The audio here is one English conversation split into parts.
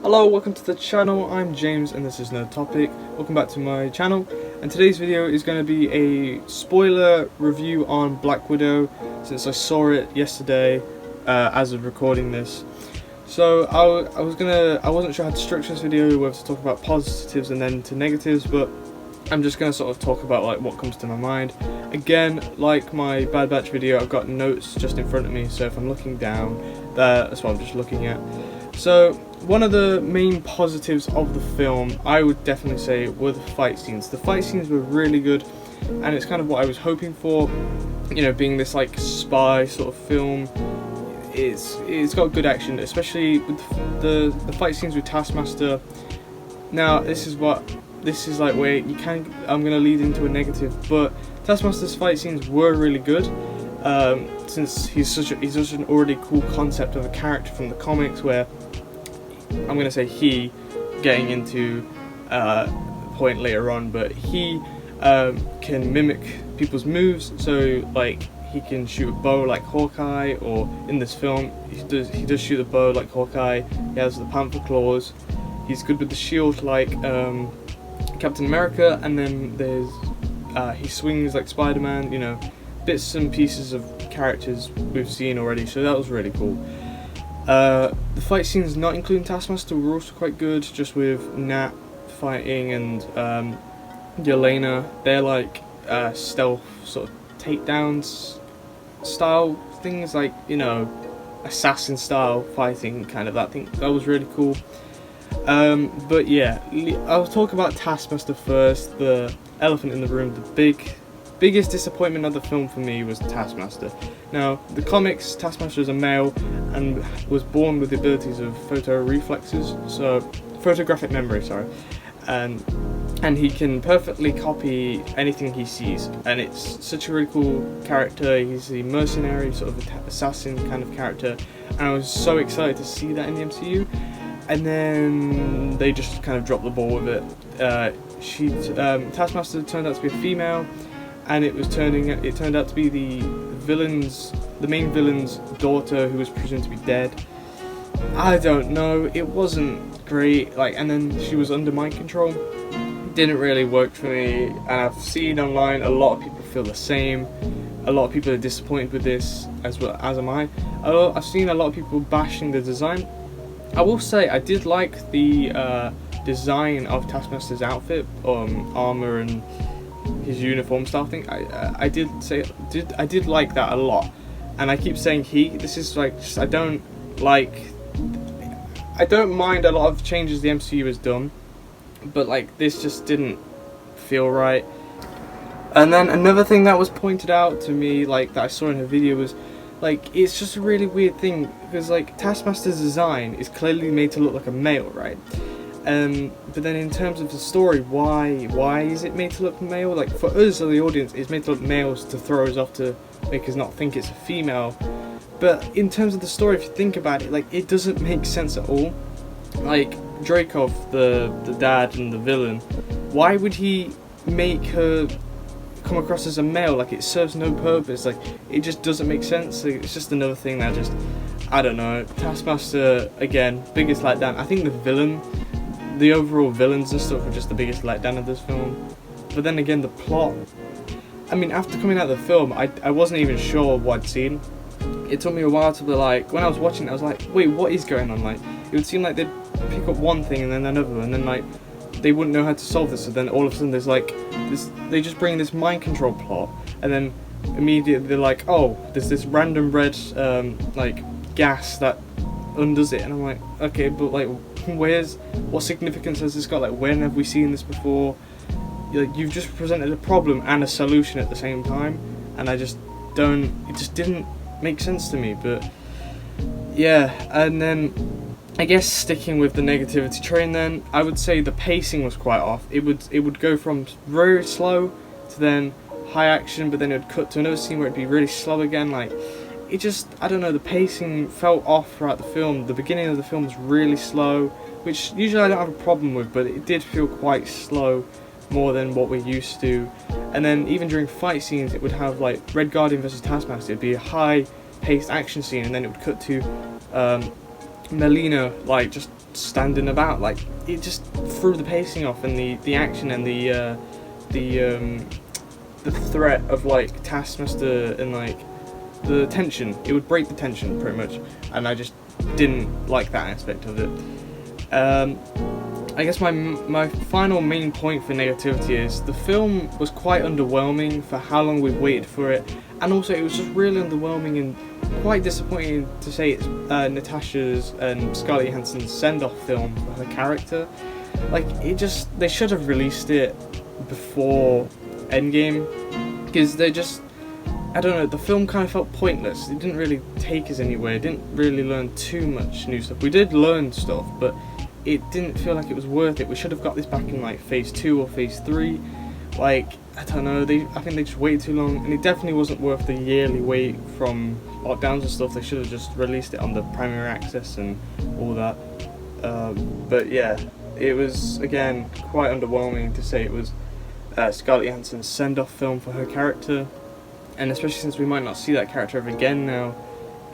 Hello, welcome to the channel. I'm James and this is No Topic. Welcome back to my channel, and today's video is going to be a spoiler review on Black Widow since I saw it yesterday as of recording this. So I wasn't sure how to structure this video, whether to talk about positives and then to negatives, but I'm just going to sort of talk about like what comes to my mind. Again, like my Bad Batch video, I've got notes just in front of me, so if I'm looking down, that's what I'm just looking at. So one of the main positives of the film, I would definitely say, were the fight scenes. The fight scenes were really good, and it's kind of what I was hoping for. You know, being this like spy sort of film, it's got good action, especially with the fight scenes with Taskmaster. Now this is like where you can. I'm gonna lead into a negative, but Taskmaster's fight scenes were really good. Since he's such an already cool concept of a character from the comics, where I'm gonna say he, getting into a point later on, but he can mimic people's moves. So like he can shoot a bow like Hawkeye, or in this film he does shoot a bow like Hawkeye. He has the panther claws. He's good with the shield like Captain America, and then there's he swings like Spider-Man. You know, bits and pieces of characters we've seen already, so that was really cool. The fight scenes not including Taskmaster were also quite good, just with Nat fighting and Yelena. They're like stealth sort of takedowns style things, like, you know, assassin style fighting, kind of that thing. That was really cool. But yeah, I'll talk about Taskmaster first. The elephant in the room, the biggest disappointment of the film for me was Taskmaster. Now, the comics, Taskmaster is a male and was born with the abilities of photographic memory, sorry, and he can perfectly copy anything he sees, and it's such a really cool character. He's a mercenary, sort of assassin kind of character, and I was so excited to see that in the MCU, and then they just kind of dropped the ball with it. Taskmaster turned out to be a female, and it turned out to be the main villain's daughter, who was presumed to be dead. I don't know, it wasn't great, like, and then she was under mind control. Didn't really work for me, and I've seen online a lot of people feel the same. A lot of people are disappointed with this, as well as am I. I've seen a lot of people bashing the design. I will say I did like the design of Taskmaster's outfit, armor and his uniform style thing. I did like that a lot, and I keep saying this is like, just, I don't mind a lot of changes the MCU has done, but like this just didn't feel right. And then another thing that was pointed out to me, like that I saw in her video, was like, it's just a really weird thing, because like Taskmaster's design is clearly made to look like a male, right? But then in terms of the story, why is it made to look male? Like, for us, the audience, it's made to look males to throw us off, to make us not think it's a female. But in terms of the story, if you think about it, like, it doesn't make sense at all. Like, Dreykov, the dad and the villain, why would he make her come across as a male? Like, it serves no purpose. Like, it just doesn't make sense. Like, it's just another thing that just, I don't know. Taskmaster, again, biggest letdown. I think the overall villains and stuff were just the biggest letdown of this film. But then again, the plot, I mean, after coming out of the film, I wasn't even sure what I'd seen. It took me a while to be like, when I was watching it, I was like, wait, what is going on? Like, it would seem like they'd pick up one thing and then another, and then like they wouldn't know how to solve this, so then all of a sudden there's like this, they just bring this mind control plot, and then immediately they're like, oh, there's this random red like gas that undoes it, and I'm like, okay, but like, what significance has this got? Like, when have we seen this before? Like, you've just presented a problem and a solution at the same time, and it just didn't make sense to me. But yeah, and then I guess sticking with the negativity train, then I would say the pacing was quite off. It would go from very slow to then high action, but then it would cut to another scene where it'd be really slow again. Like, it just, I don't know, the pacing felt off throughout the film. The beginning of the film was really slow, which usually I don't have a problem with, but it did feel quite slow, more than what we're used to. And then even during fight scenes, it would have like Red Guardian versus Taskmaster, it'd be a high paced action scene, and then it would cut to Melina like just standing about. Like, it just threw the pacing off, and the action and the threat of like Taskmaster and like the tension. It would break the tension pretty much, and I just didn't like that aspect of it. I guess my final main point for negativity is the film was quite underwhelming for how long we waited for it, and also it was just really underwhelming and quite disappointing to say it's Natasha's and Scarlett Johansson's send-off film for her character. Like, they should have released it before Endgame, because I don't know, the film kind of felt pointless. It didn't really take us anywhere. It didn't really learn too much new stuff. We did learn stuff, but it didn't feel like it was worth it. We should have got this back in like phase 2 or phase 3. Like, I don't know, I think they just waited too long, and it definitely wasn't worth the yearly wait from lockdowns and stuff. They should have just released it on the primary access and all that. But yeah, it was, again, quite underwhelming to say it was Scarlett Johansson's send-off film for her character, and especially since we might not see that character ever again now,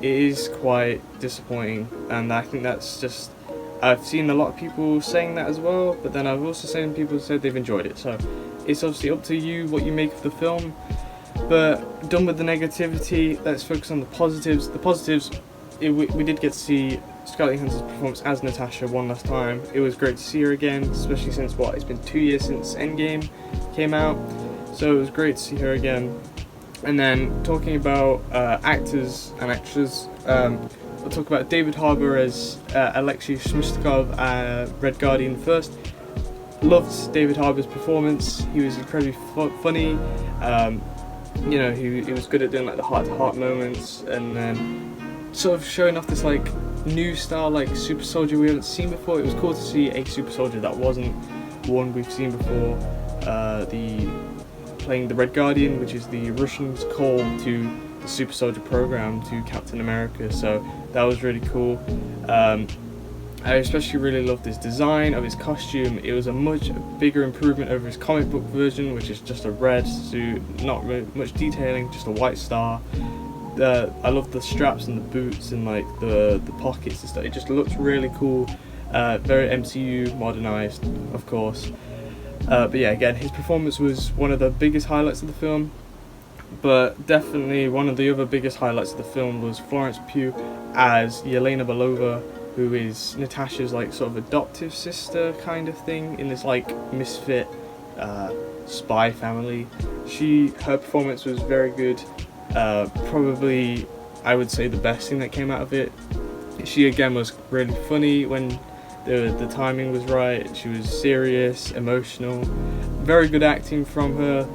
it is quite disappointing. And I think that's just, I've seen a lot of people saying that as well, but then I've also seen people said they've enjoyed it, so it's obviously up to you what you make of the film. But done with the negativity, let's focus on the positives. The positives, we did get to see Scarlett Johansson's performance as Natasha one last time. It was great to see her again, especially since it's been 2 years since Endgame came out, so it was great to see her again. And then talking about actors and actresses, we'll talk about David Harbour as Alexei Shmistakov, Red Guardian first. Loved David Harbour's performance. He was incredibly funny. You know, he was good at doing like the heart-to-heart moments, and then sort of showing off this like new style, like super soldier we haven't seen before. It was cool to see a super soldier that wasn't one we've seen before. Playing the Red Guardian, which is the Russians' call to the super soldier program to Captain America. So that was really cool. I especially really loved his design of his costume. It was a much bigger improvement over his comic book version, which is just a red suit, not really much detailing, just a white star. I love the straps and the boots and like the pockets and stuff. It just looks really cool. Very MCU modernized, of course. But yeah, again, his performance was one of the biggest highlights of the film. But definitely one of the other biggest highlights of the film was Florence Pugh as Yelena Belova, who is Natasha's like sort of adoptive sister kind of thing in this like misfit spy family. Her performance was very good. Probably, I would say, the best thing that came out of it. She again was really funny when the timing was right. She was serious, emotional, very good acting from her.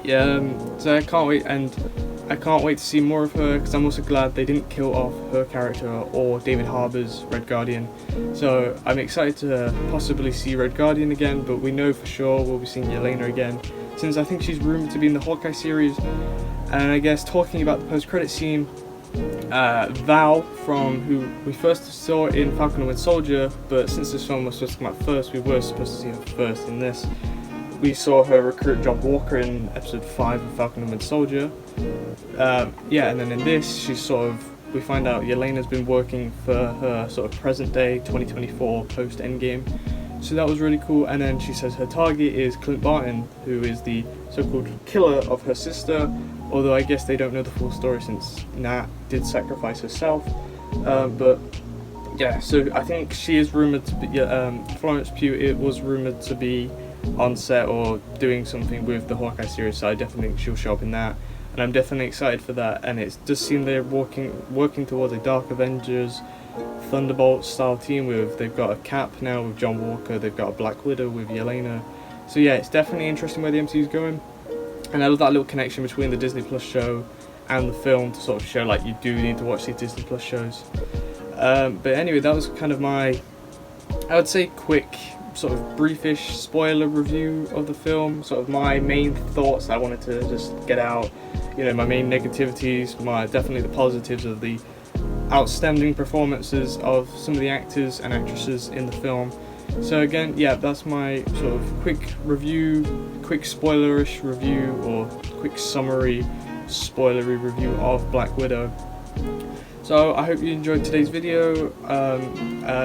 Yeah, so I can't wait to see more of her, because I'm also glad they didn't kill off her character or David Harbour's Red Guardian. So I'm excited to possibly see Red Guardian again, but we know for sure we'll be seeing Yelena again, since I think she's rumoured to be in the Hawkeye series. And I guess talking about the post-credit scene, Val, from who we first saw in Falcon and Winter Soldier, but since this film was supposed to come out first, we were supposed to see her first in this. We saw her recruit John Walker in episode 5 of Falcon and Winter Soldier. Yeah, and then in this, we find out Yelena's been working for her sort of present day 2024 post Endgame. So that was really cool. And then she says her target is Clint Barton, who is the so-called killer of her sister, although I guess they don't know the full story since Nat did sacrifice herself. But yeah, so I think she is rumoured to be, Florence Pugh, it was rumoured to be on set or doing something with the Hawkeye series, so I definitely think she'll show up in that, and I'm definitely excited for that. And it does seem they're working towards a Dark Avengers Thunderbolt style team. They've got a Cap now with John Walker, they've got a Black Widow with Yelena. So yeah, it's definitely interesting where the MCU is going, and I love that little connection between the Disney Plus show and the film to sort of show like you do need to watch these Disney Plus shows. But anyway, that was kind of my, I would say, quick sort of briefish spoiler review of the film. Sort of my main thoughts I wanted to just get out, you know, my main negativities, definitely the positives of the outstanding performances of some of the actors and actresses in the film. So again, yeah, that's my sort of quick review, quick spoilerish review, or quick summary spoilery review of Black Widow. So I hope you enjoyed today's video.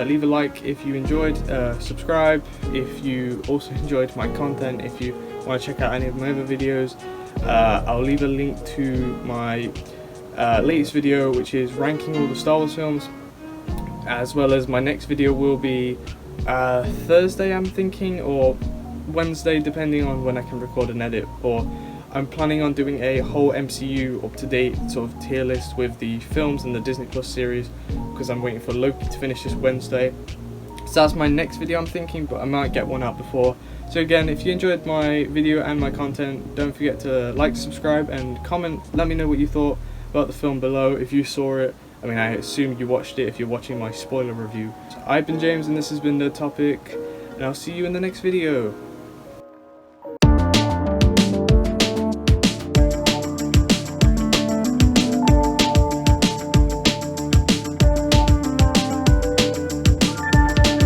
Leave a like if you enjoyed, subscribe if you also enjoyed my content. If you want to check out any of my other videos, I'll leave a link to my latest video, which is ranking all the Star Wars films, as well as my next video will be Thursday, I'm thinking, or Wednesday, depending on when I can record and edit. Or I'm planning on doing a whole MCU up-to-date sort of tier list with the films and the Disney Plus series, because I'm waiting for Loki to finish this Wednesday. So that's my next video, I'm thinking, but I might get one out before. So again, if you enjoyed my video and my content, don't forget to like, subscribe and comment. Let me know what you thought about the film below, if you saw it. I mean, I assume you watched it if you're watching my spoiler review. So I've been James and this has been The Topic, and I'll see you in the next video.